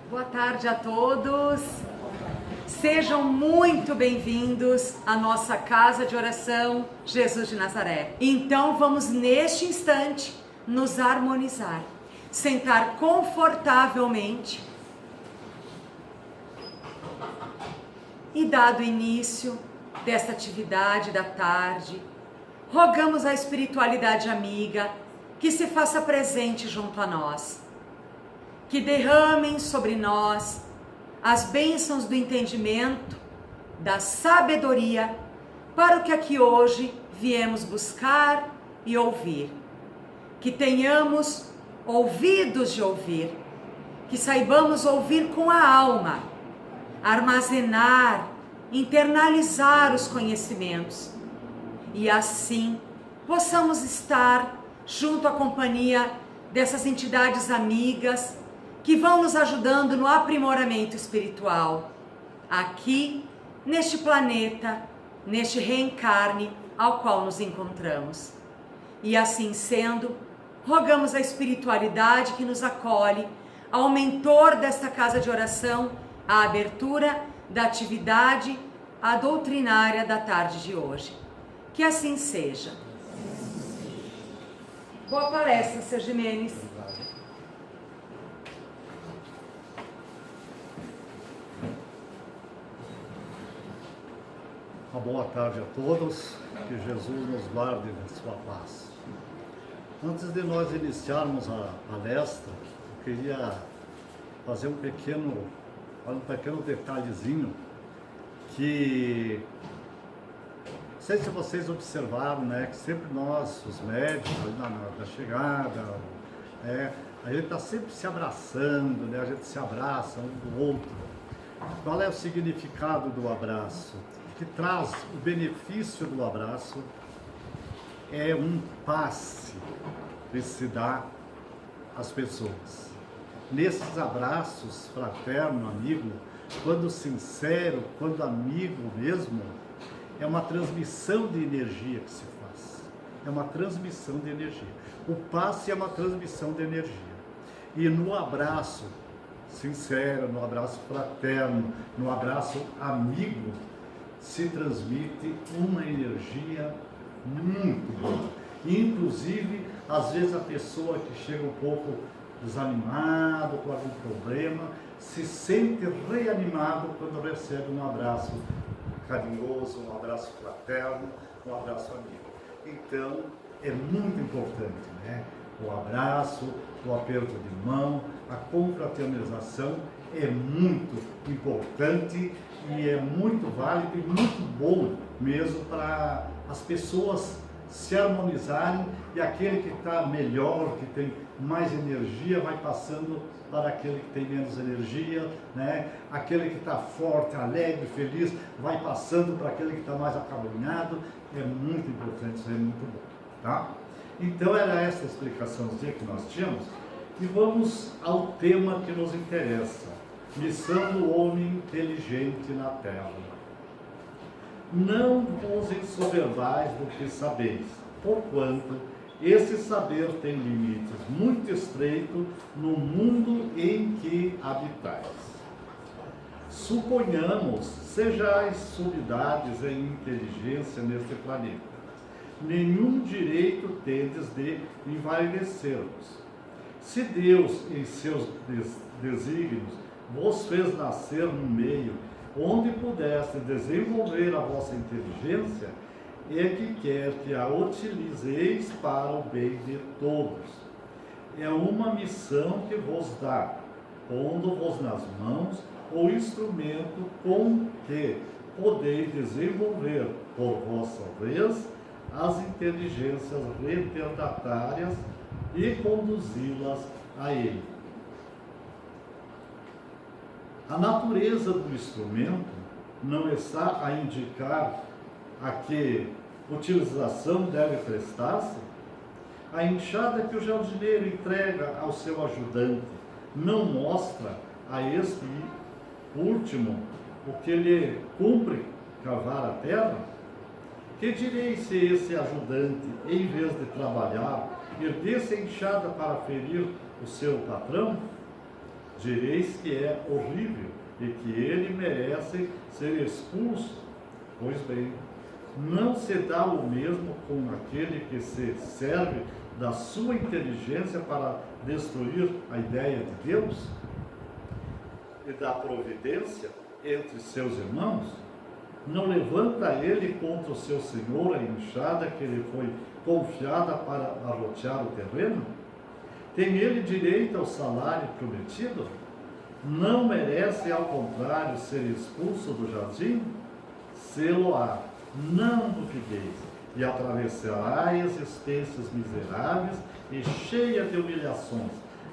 Boa tarde a todos. Sejam muito bem-vindos à nossa casa de oração Jesus de Nazaré. Então vamos neste instante nos harmonizar, sentar confortavelmente e dado início desta atividade da tarde, rogamos à espiritualidade amiga que se faça presente junto a nós, que derramem sobre nós as bênçãos do entendimento, da sabedoria, para o que aqui hoje viemos buscar e ouvir. Que tenhamos ouvidos de ouvir, que saibamos ouvir com a alma, armazenar, internalizar os conhecimentos e assim possamos estar junto à companhia dessas entidades amigas que vão nos ajudando no aprimoramento espiritual, aqui, neste planeta, neste reencarne ao qual nos encontramos. E assim sendo, rogamos a espiritualidade que nos acolhe, ao mentor desta casa de oração, a abertura da atividade, a doutrinária da tarde de hoje. Que assim seja. Boa palestra, Sr. Jimenez. Uma boa tarde a todos, que Jesus nos guarde na sua paz. Antes de nós iniciarmos a palestra, eu queria fazer um pequeno detalhezinho que, não sei se vocês observaram, né, que sempre nós, os médicos, na chegada, a gente está sempre se abraçando, né, a gente se abraça um do outro. Qual é o significado do abraço? Que traz o benefício do abraço é um passe que se dá às pessoas. Nesses abraços fraterno, amigo, quando sincero, quando amigo mesmo, é uma transmissão de energia que se faz. É uma transmissão de energia. O passe é uma transmissão de energia. E no abraço sincero, no abraço fraterno, no abraço amigo, se transmite uma energia muito boa. Inclusive, às vezes a pessoa que chega um pouco desanimado com algum problema, se sente reanimado quando recebe um abraço carinhoso, um abraço fraterno, um abraço amigo. Então, é muito importante, né? O abraço, o aperto de mão, a confraternização é muito importante e é muito válido e muito bom mesmo para as pessoas se harmonizarem e aquele que está melhor, que tem mais energia, vai passando para aquele que tem menos energia, né? Aquele que está forte, alegre, feliz, vai passando para aquele que está mais acabrunhado. É muito importante, isso é muito bom, tá? Então era essa a explicaçãozinha que nós tínhamos e vamos ao tema que nos interessa. Missão do homem inteligente na Terra. Não vos ensoberbais do que sabeis, porquanto esse saber tem limites muito estreitos no mundo em que habitais. Suponhamos, sejais sumidades em inteligência neste planeta, nenhum direito tendes de envaidecer-vos. Se Deus, em seus desígnios, vos fez nascer no meio onde pudesse desenvolver a vossa inteligência, é que quer que a utilizeis para o bem de todos. É uma missão que vos dá, pondo-vos nas mãos o instrumento com que podeis desenvolver, por vossa vez, as inteligências retardatárias e conduzi-las a ele. A natureza do instrumento não está a indicar a que utilização deve prestar-se? A enxada que o jardineiro entrega ao seu ajudante não mostra a este último o que lhe cumpre cavar a terra? Que direi se esse ajudante, em vez de trabalhar, erguesse a enxada para ferir o seu patrão? direis que é horrível e que ele merece ser expulso. Pois bem, não se dá o mesmo com aquele que se serve da sua inteligência para destruir a ideia de Deus e da providência entre seus irmãos? Não levanta ele contra o seu senhor a enxada que lhe foi confiada para arrotear o terreno? Tem ele direito ao salário prometido? Não merece, ao contrário, ser expulso do jardim? Sê-lo-á, não duvideis, e atravessará existências miseráveis e cheia de humilhações,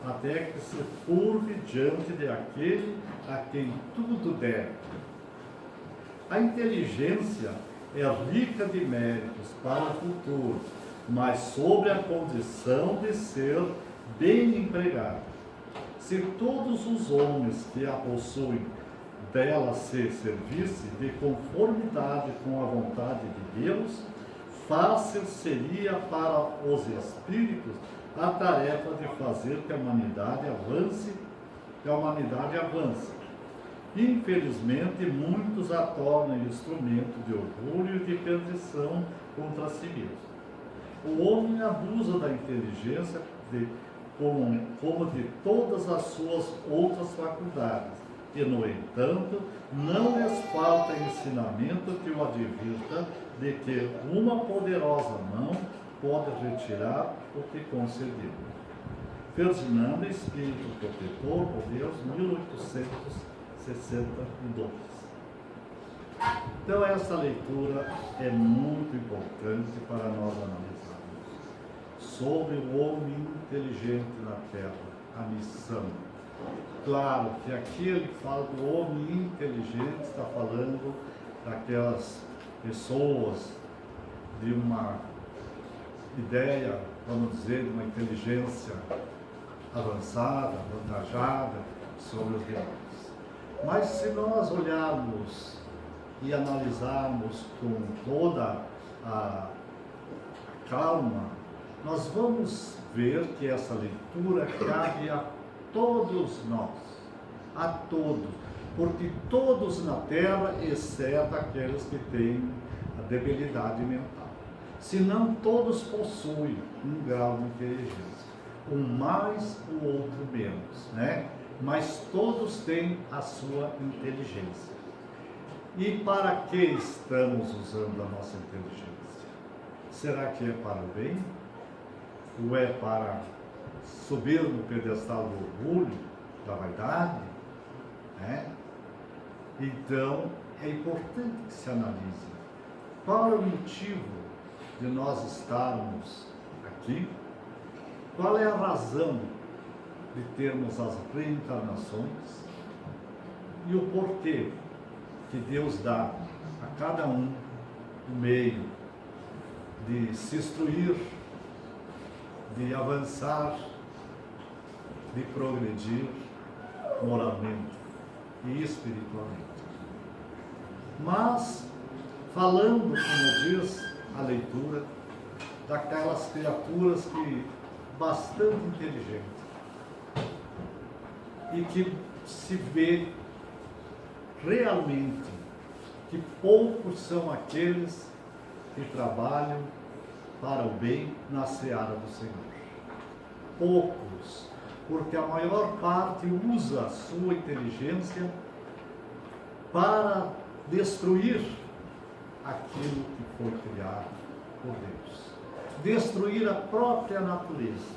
até que se curve diante de aquele a quem tudo deve. A inteligência é rica de méritos para o futuro, mas sobre a condição de ser bem empregada. Se todos os homens que a possuem dela se servissem de conformidade com a vontade de Deus, fácil seria para os espíritos a tarefa de fazer que a humanidade avance. Infelizmente, muitos a tornam instrumento de orgulho e de perdição contra si mesmo. O homem abusa da inteligência como de todas as suas outras faculdades, e, no entanto, não lhes falta ensinamento que o advirta de que uma poderosa mão pode retirar o que concedeu. Ferdinando, Espírito Protetor, por Deus, 1862. Então, essa leitura é muito importante para nós analisarmos sobre o homem inteligente na Terra, a missão. Claro que aqui ele fala do homem inteligente, está falando daquelas pessoas de uma ideia, vamos dizer, de uma inteligência avançada, avantajada sobre os demais. Mas se nós olharmos e analisarmos com toda a calma, nós vamos ver que essa leitura cabe a todos nós, a todos, porque todos na Terra, exceto aqueles que têm a debilidade mental. Senão todos possuem um grau de inteligência, um mais, o outro menos, né? Mas todos têm a sua inteligência. E para que estamos usando a nossa inteligência? Será que é para o bem? Ou é para subir no pedestal do orgulho, da vaidade? Né? Então, é importante que se analise qual é o motivo de nós estarmos aqui, qual é a razão de termos as reencarnações e o porquê que Deus dá a cada um o meio de se instruir, de avançar, de progredir moralmente e espiritualmente. Mas, falando, como diz a leitura, daquelas criaturas que bastante inteligentes e que se vê realmente que poucos são aqueles que trabalham para o bem na seara do Senhor. Poucos, porque a maior parte usa a sua inteligência para destruir aquilo que foi criado por Deus, destruir a própria natureza.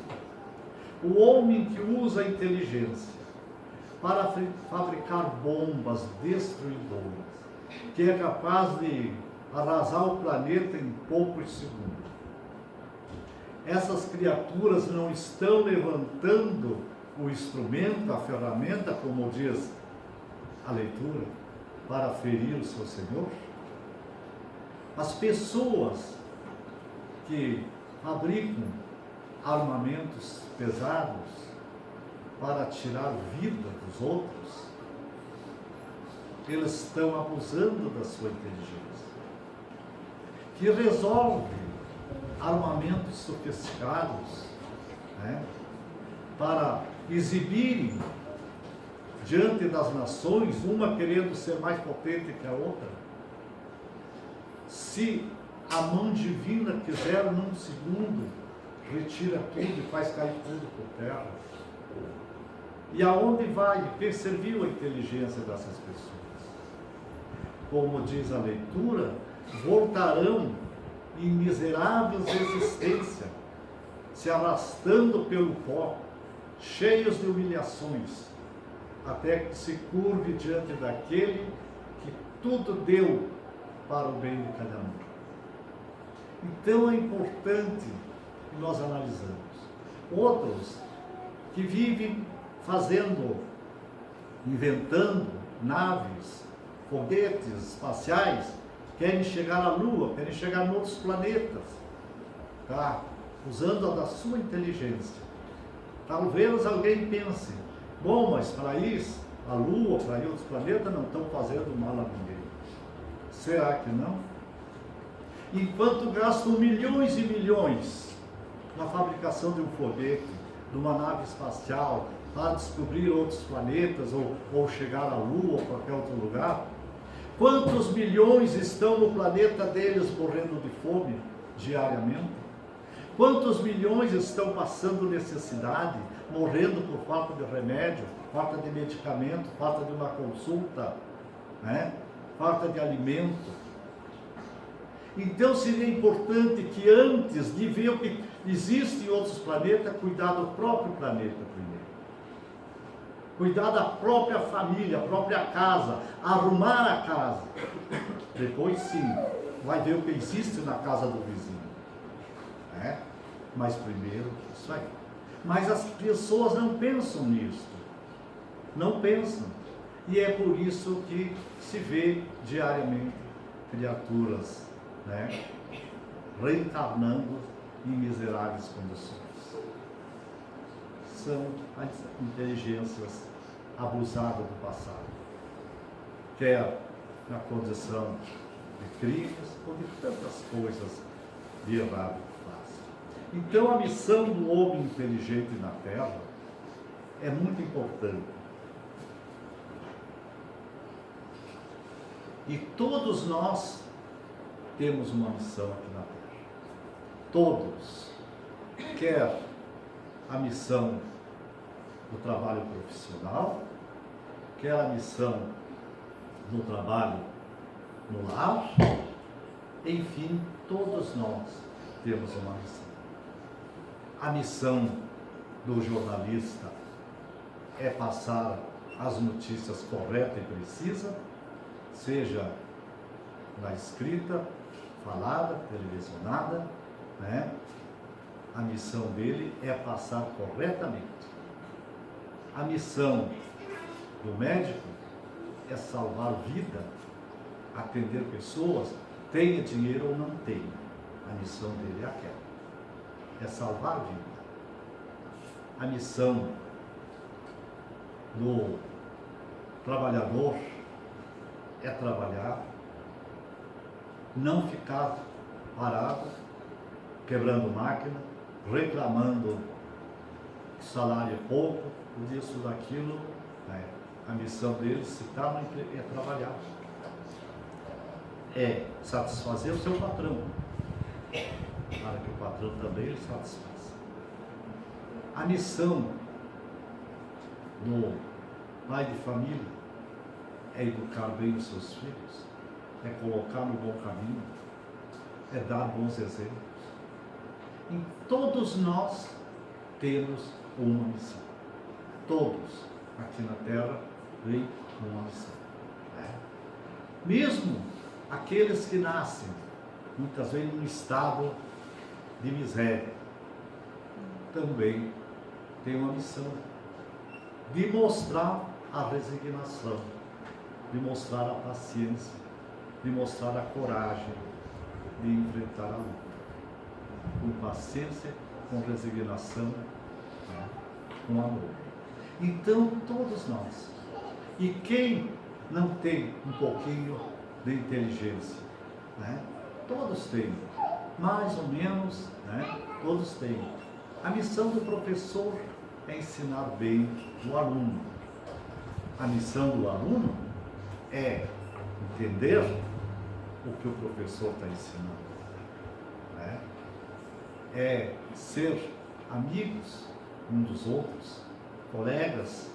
O homem que usa a inteligência para fabricar bombas destruidoras, que é capaz de arrasar o planeta em poucos segundos. Essas criaturas não estão levantando o instrumento, a ferramenta, como diz a leitura, para ferir o seu Senhor? As pessoas que fabricam armamentos pesados para tirar vida dos outros, eles estão abusando da sua inteligência. Que resolve armamentos sofisticados, né, para exibirem diante das nações, uma querendo ser mais potente que a outra. Se a mão divina quiser, num segundo, retira tudo e faz cair tudo por terra. E aonde vai? Quem serviu a inteligência dessas pessoas? Como diz a leitura, voltarão em miseráveis existência, se arrastando pelo pó, cheios de humilhações, até que se curve diante daquele que tudo deu para o bem de cada um. Então é importante que nós analisamos. Outros que vivem fazendo, inventando naves, foguetes espaciais, querem chegar à Lua, querem chegar em outros planetas, tá? Usando a da sua inteligência. Talvez alguém pense, bom, mas para isso, a Lua, para ir outros planetas, não estão fazendo mal a ninguém. Será que não? Enquanto gastam milhões e milhões na fabricação de um foguete, de uma nave espacial, para descobrir outros planetas, ou chegar à Lua, ou qualquer outro lugar, quantos milhões estão no planeta deles morrendo de fome diariamente? Quantos milhões estão passando necessidade, morrendo por falta de remédio, falta de medicamento, falta de uma consulta, né? Falta de alimento? Então seria importante que antes de ver o que existe em outros planetas, cuidar do próprio planeta primeiro. Cuidar da própria família, a própria casa, arrumar a casa. Depois sim, vai ver o que existe na casa do vizinho. É? Mas primeiro, isso aí. Mas as pessoas não pensam nisso. Não pensam. E é por isso que se vê diariamente criaturas, né, reencarnando em miseráveis condições. São as inteligências abusadas do passado. Quer na condição de crimes ou de tantas coisas de errado que faz. Então a missão do homem inteligente na Terra é muito importante. E todos nós temos uma missão aqui na Terra. Todos. Quer a missão do trabalho profissional, quer a missão do trabalho no lar, enfim, todos nós temos uma missão. A missão do jornalista é passar as notícias corretas e precisas, seja na escrita, falada, televisionada, né? A missão dele é passar corretamente. A missão do médico é salvar vida, atender pessoas, tenha dinheiro ou não tenha. A missão dele é aquela, é salvar vida. A missão do trabalhador é trabalhar, não ficar parado, quebrando máquina, reclamando que salário é pouco, disso, daquilo. A missão dele, se está no emprego, é trabalhar. É satisfazer o seu patrão, para que o patrão também o satisfaça. A missão do pai de família é educar bem os seus filhos, é colocar no bom caminho, é dar bons exemplos. E todos nós temos uma missão. Todos aqui na Terra vêm com uma missão. Mesmo aqueles que nascem, muitas vezes, num estado de miséria, também têm uma missão de mostrar a resignação, de mostrar a paciência, de mostrar a coragem de enfrentar a luta. Com paciência, com resignação, com amor. Então, todos nós. E quem não tem um pouquinho de inteligência? Todos têm. Mais ou menos, todos têm. A missão do professor é ensinar bem o aluno. A a missão do aluno é entender o que o professor está ensinando, né? É ser amigos um dos outros, colegas,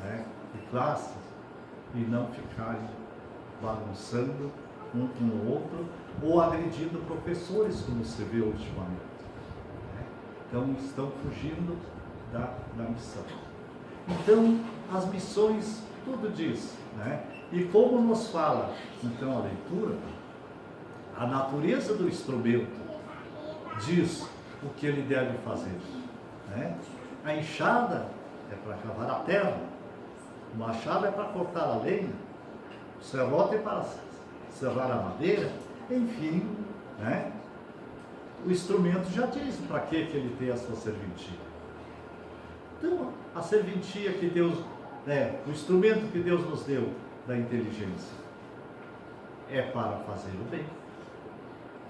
né, de classe, e não ficarem bagunçando um com o outro ou agredindo professores, como se vê ultimamente, né? Então estão fugindo da missão. Então as missões tudo diz, né? E como nos fala então a leitura, a natureza do instrumento diz o que ele deve fazer, né? A enxada é para cavar a terra, o machado é para cortar a lenha, o serrote é para serrar a madeira, enfim, né? O instrumento já diz para que ele tem a sua serventia. Então, a serventia que Deus, o instrumento que Deus nos deu da inteligência é para fazer o bem.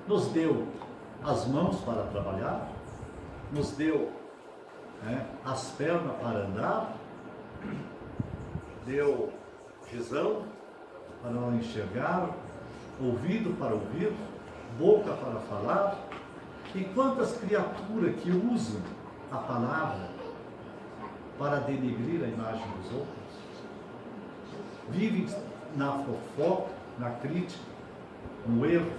Nos deu as mãos para trabalhar, nos deu as pernas para andar, deu visão para não enxergar, ouvido para ouvir, boca para falar. E quantas criaturas que usam a palavra para denegrir a imagem dos outros, vivem na fofoca, na crítica, no erro,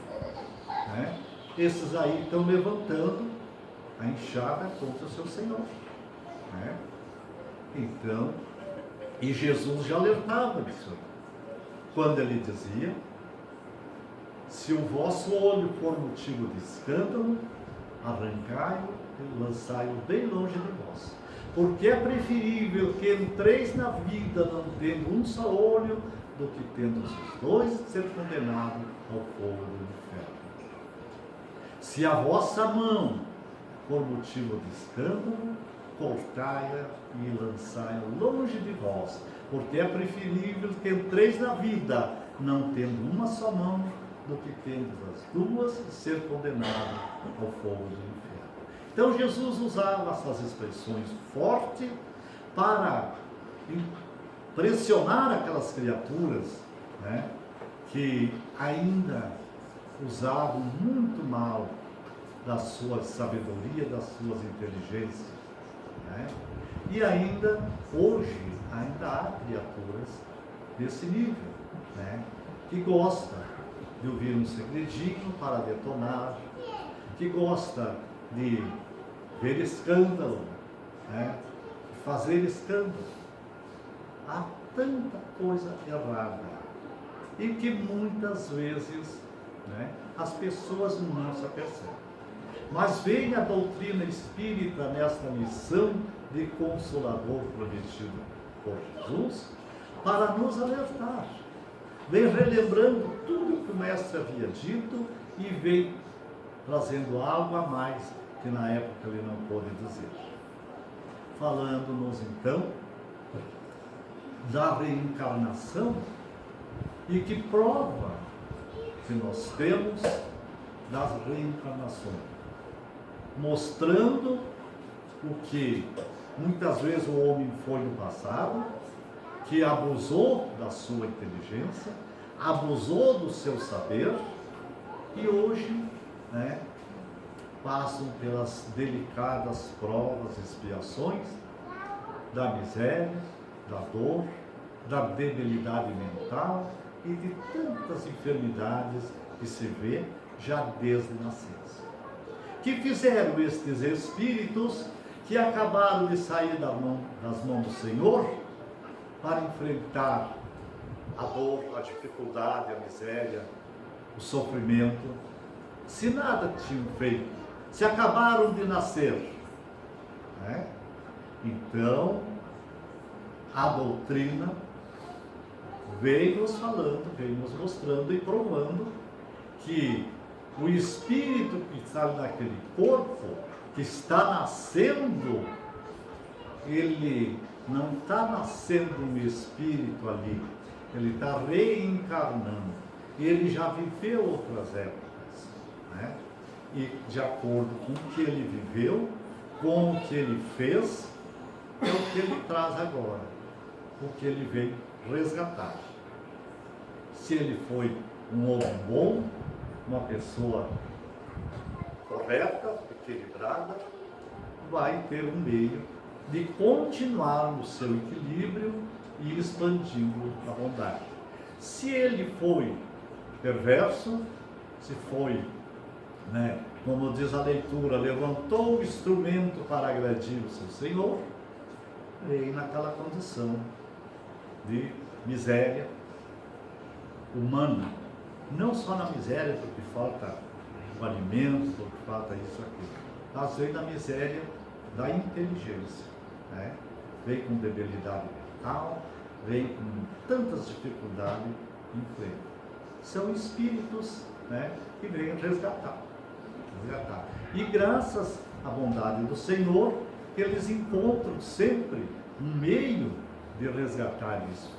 né? Esses aí estão levantando a enxada contra o seu Senhor, né? Então, e Jesus já alertava disso, quando ele dizia: se o vosso olho for motivo de escândalo, arrancai-o e lançai-o bem longe de vós. Porque é preferível que entreis na vida não tendo um só olho, do que tendo os dois ser condenado ao fogo do inferno. Se a vossa mão for motivo de escândalo, cortai-a e lançai-a longe de vós. Porque é preferível que entreis na vida não tendo uma só mão, do que tendo as duas e ser condenado ao fogo do inferno. Então Jesus usava essas expressões fortes para pressionar aquelas criaturas, né, que ainda usavam muito mal da sua sabedoria, das suas inteligências, né? E ainda, hoje, ainda há criaturas desse nível, né, que gostam de ouvir um segredinho para detonar, que gosta de ver escândalo, né, fazer escândalo. Há tanta coisa errada e que muitas vezes, né, as pessoas não se apercebem. Mas vem a doutrina espírita nesta missão de consolador prometido por Jesus para nos alertar. Vem relembrando tudo que o Mestre havia dito e vem trazendo algo a mais que na época ele não pôde dizer. Falando-nos então da reencarnação e que prova que nós temos das reencarnações, mostrando o que muitas vezes o homem foi no passado, que abusou da sua inteligência, abusou do seu saber e hoje, né, passam pelas delicadas provas, expiações da miséria, da dor, da debilidade mental e de tantas enfermidades que se vê já desde nascença. Que fizeram estes espíritos que acabaram de sair das mãos do Senhor para enfrentar a dor, a dificuldade, a miséria, o sofrimento, se nada tinham feito, se acabaram de nascer, né? Então, a doutrina veio nos falando, veio nos mostrando e provando que o espírito que está naquele corpo, que está nascendo, ele não está nascendo um espírito ali, ele está reencarnando, ele já viveu outras épocas, né? E de acordo com o que ele viveu, com o que ele fez, é o que ele traz agora. porque ele veio resgatar. Se ele foi um homem bom, uma pessoa correta, equilibrada, vai ter um meio de continuar no seu equilíbrio e expandindo a bondade. Se ele foi perverso, se foi, como diz a leitura, levantou o instrumento para agredir o seu Senhor, veio naquela condição de miséria humana. Não só na miséria porque falta o alimento, porque falta isso aqui, mas veio na miséria da inteligência, veio com debilidade mental, veio com tantas dificuldades em frente. São espíritos, que vêm resgatar. E graças à bondade do Senhor, eles encontram sempre um meio de resgatar isso,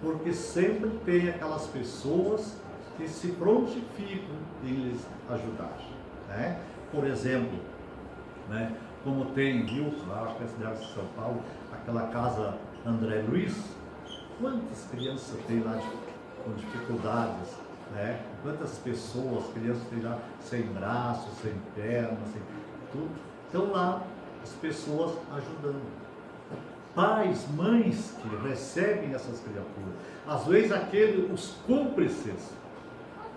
porque sempre tem aquelas pessoas que se prontificam em lhes ajudar. Por exemplo, como tem, acho que é a cidade de São Paulo, aquela casa André Luiz, quantas crianças tem lá com dificuldades, quantas pessoas, crianças tem lá sem braços, sem pernas, sem tudo, estão lá as pessoas ajudando. Pais, mães que recebem essas criaturas, às vezes os cúmplices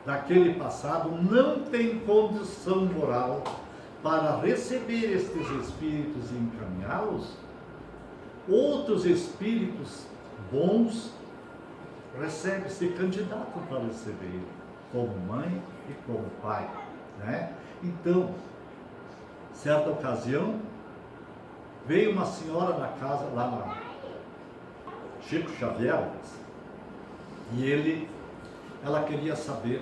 daquele passado não têm condição moral para receber estes espíritos e encaminhá-los. Outros espíritos bons recebem-se candidato para receber, como mãe e como pai. Então, certa ocasião, veio uma senhora na casa, lá na Chico Xavier, e ela queria saber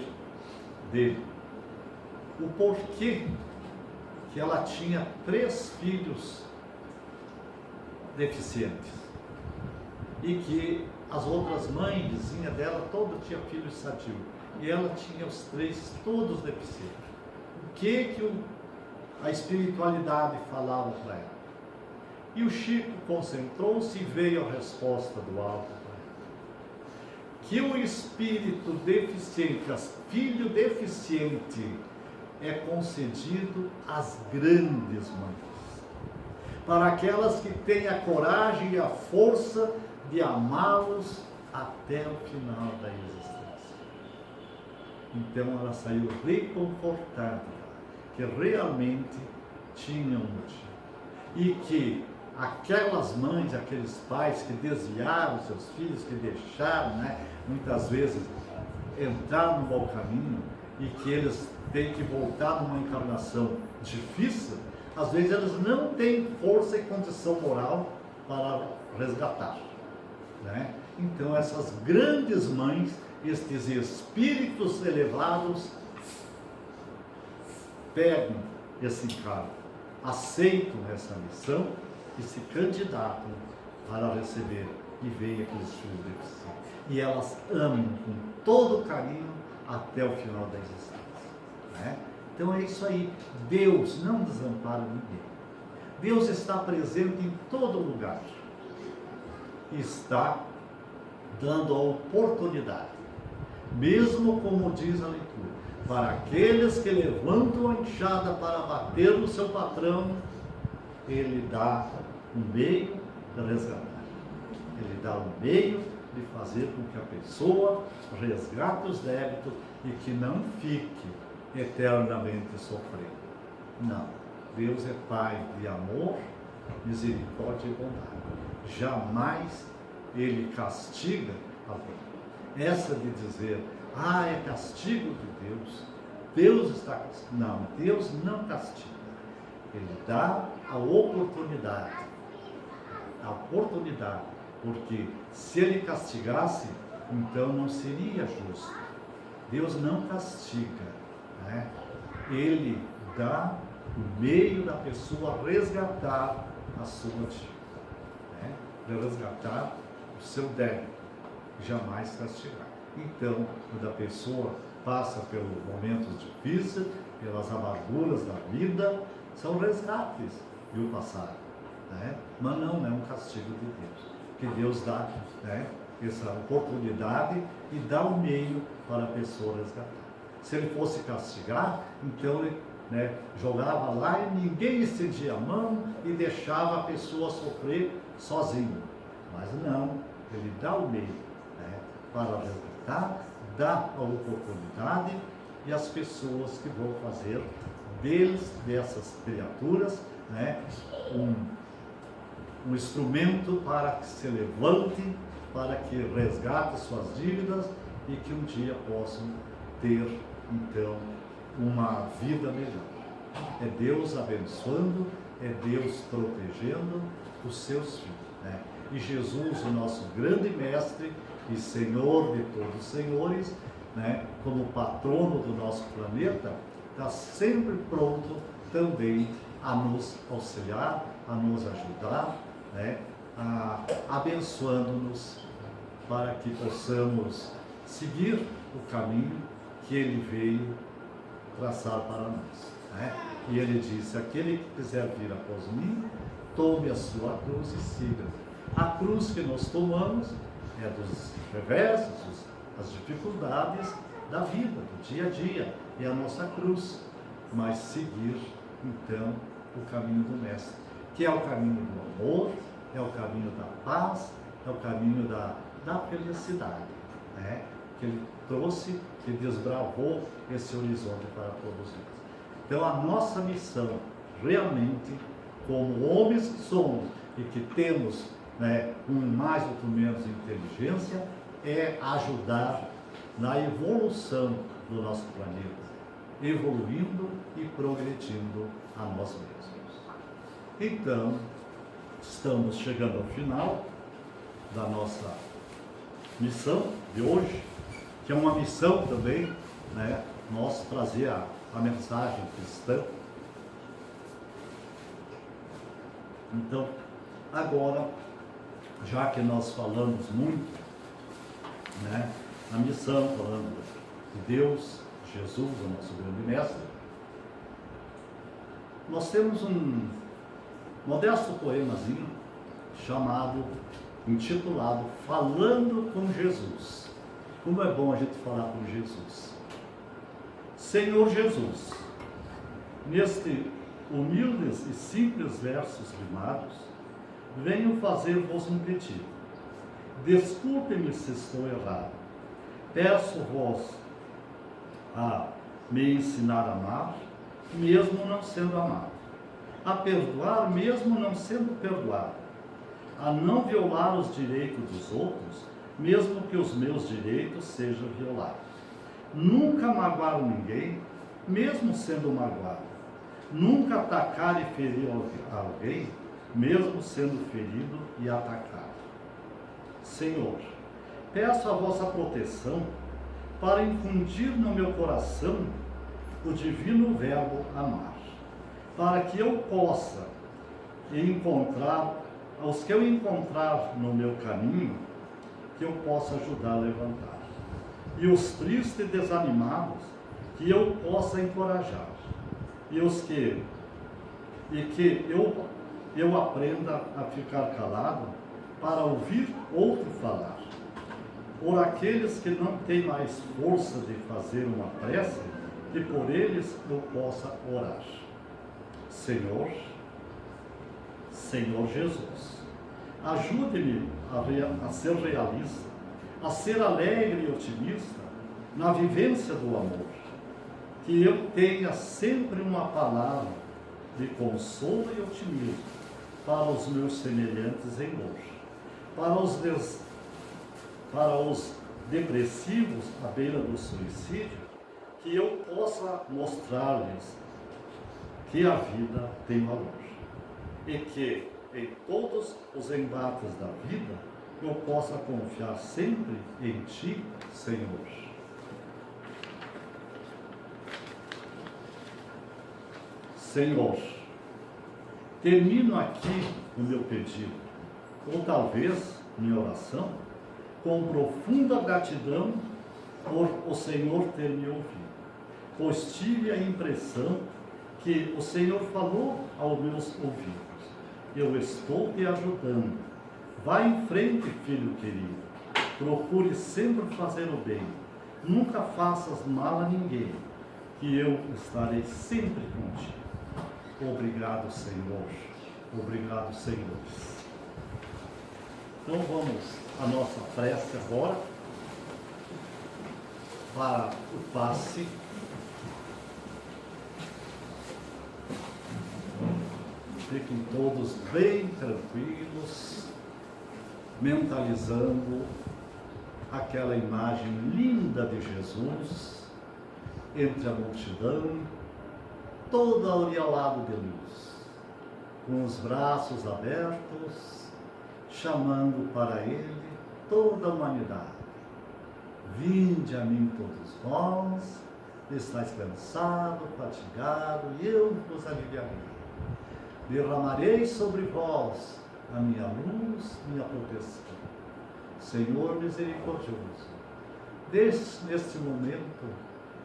dele o porquê que ela tinha 3 filhos deficientes e que as outras mães, vizinha dela, toda tinha filhos sadios e ela tinha os 3 todos deficientes. O que a espiritualidade falava para ela? E o Chico concentrou-se e veio a resposta do alto para ela: que o espírito deficiente, filho deficiente, é concedido às grandes mães, para aquelas que têm a coragem e a força de amá-los até o final da existência. Então ela saiu reconfortada, que realmente tinha um motivo, e que aquelas mães, aqueles pais que desviaram seus filhos, que deixaram, muitas vezes, entrar no mau caminho, e que eles têm que voltar numa encarnação difícil, às vezes eles não têm força e condição moral para resgatar. Então essas grandes mães, estes espíritos elevados, pegam esse encargo, aceitam essa missão e se candidatam para receber e ver aqueles filhos deficientes. E elas amam com todo carinho até o final da existência. Então é isso aí. Deus não desampara ninguém. Deus está presente em todo lugar. Está dando a oportunidade, mesmo como diz a leitura, para aqueles que levantam a enxada para bater no seu patrão, ele dá um meio de resgatar. Ele dá um meio de fazer com que a pessoa resgate os débitos e que não fique eternamente sofrendo. Não. Deus é Pai de amor, misericórdia e bondade. Jamais Ele castiga alguém. Essa de dizer, é castigo de Deus, Deus está castigando. Não, Deus não castiga. Ele dá a oportunidade, porque se Ele castigasse, então não seria justo. Deus não castiga, Ele dá o meio da pessoa resgatar a sua dívida, resgatar o seu débito, jamais castigar. Então, quando a pessoa passa pelos momentos difíceis, pelas amarguras da vida, são resgates do passado, mas não é um castigo de Deus. que Deus dá, né, essa oportunidade e dá o meio para a pessoa resgatar. Se ele fosse castigar, então ele, né, jogava lá e ninguém estendia a mão e deixava a pessoa sofrer sozinho. Mas não, ele dá o meio, né, para resgatar, dá a oportunidade, e as pessoas que vão fazer dessas criaturas, né, um instrumento para que se levante, para que resgate suas dívidas e que um dia possam ter, então, uma vida melhor. É Deus abençoando, é Deus protegendo os seus filhos, né? E Jesus, o nosso grande mestre e Senhor de todos os senhores, né, como patrono do nosso planeta, está sempre pronto também a nos auxiliar, a nos ajudar, né, abençoando-nos para que possamos seguir o caminho que Ele veio traçar para nós, né? E Ele disse: aquele que quiser vir após mim, tome a sua cruz e siga. A cruz que nós tomamos é dos revés, as dificuldades da vida, do dia a dia, é a nossa cruz, mas seguir então o caminho do Mestre, que é o caminho do amor, é o caminho da paz, é o caminho da felicidade, né? Que Ele trouxe, que desbravou esse horizonte para todos nós. Então a nossa missão, realmente, como homens que somos e que temos, né, mais ou menos inteligência, é ajudar na evolução do nosso planeta, evoluindo e progredindo a nós mesmos. Então, estamos chegando ao final da nossa missão de hoje, que é uma missão também, né, nós trazer a mensagem cristã. Então, agora, já que nós falamos muito, né, na missão, falando de Deus, Jesus, o nosso grande mestre, nós temos um modesto poemazinho intitulado Falando com Jesus. Como é bom a gente falar com Jesus. Senhor Jesus, neste humildes e simples versos rimados, venho fazer-vos um pedido. Desculpe-me se estou errado. Peço-vos a me ensinar a amar, mesmo não sendo amado. A perdoar, mesmo não sendo perdoado. A não violar os direitos dos outros, mesmo que os meus direitos sejam violados. Nunca magoar ninguém, mesmo sendo magoado. Nunca atacar e ferir alguém, mesmo sendo ferido e atacado. Senhor, peço a vossa proteção para infundir no meu coração o divino verbo amar, para que eu possa encontrar, aos que eu encontrar no meu caminho, que eu possa ajudar a levantar, e os tristes e desanimados, que eu possa encorajar, e que eu aprenda a ficar calado para ouvir outro falar. Por aqueles que não têm mais força de fazer uma prece, que por eles eu possa orar. Senhor Jesus, ajude-me a ser realista, a ser alegre e otimista na vivência do amor, que eu tenha sempre uma palavra de consolo e otimismo para os meus semelhantes em dor, para os depressivos à beira do suicídio, que eu possa mostrar-lhes que a vida tem valor e que em todos os embates da vida eu possa confiar sempre em Ti, Senhor. Senhor, termino aqui o meu pedido, ou talvez minha oração, com profunda gratidão por o Senhor ter me ouvido, pois tive a impressão que o Senhor falou aos meus ouvidos. Eu estou te ajudando, Vá em frente, filho querido. Procure sempre fazer o bem. Nunca faças mal a ninguém, que eu estarei sempre contigo. Obrigado, Senhor. Obrigado, Senhor. Então vamos à nossa prece agora para o passe. Fiquem todos bem tranquilos, mentalizando aquela imagem linda de Jesus entre a multidão, toda aureolada de luz, com os braços abertos, chamando para Ele toda a humanidade. Vinde a mim todos vós, estáis cansado, fatigado, e eu vos aliviarei. Derramarei sobre vós a minha luz, minha proteção. Senhor misericordioso, neste momento,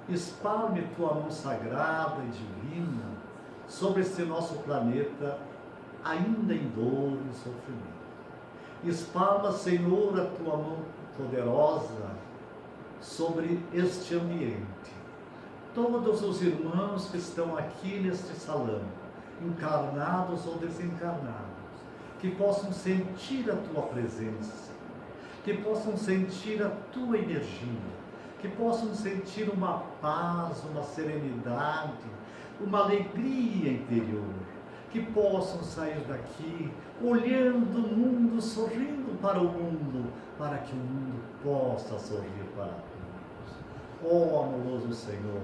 espalme tua mão sagrada e divina sobre este nosso planeta, ainda em dor e sofrimento. Espalma, Senhor, a tua mão poderosa sobre este ambiente. Todos os irmãos que estão aqui neste salão, encarnados ou desencarnados, que possam sentir a tua presença, que possam sentir a tua energia, que possam sentir uma paz, uma serenidade, uma alegria interior, que possam sair daqui olhando o mundo, sorrindo para o mundo, para que o mundo possa sorrir para todos. Ó amoroso Senhor,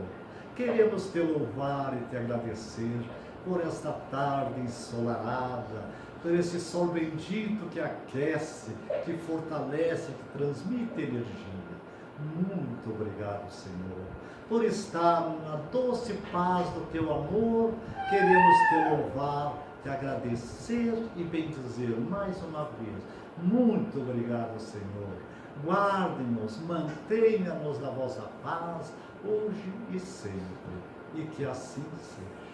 queremos te louvar e te agradecer por esta tarde ensolarada, por esse sol bendito que aquece, que fortalece, que transmite energia. Muito obrigado, Senhor, por estar na doce paz do teu amor. Queremos te louvar, te agradecer e bendizer mais uma vez. Muito obrigado, Senhor. Guarde-nos, mantenha-nos na vossa paz, hoje e sempre. E que assim seja.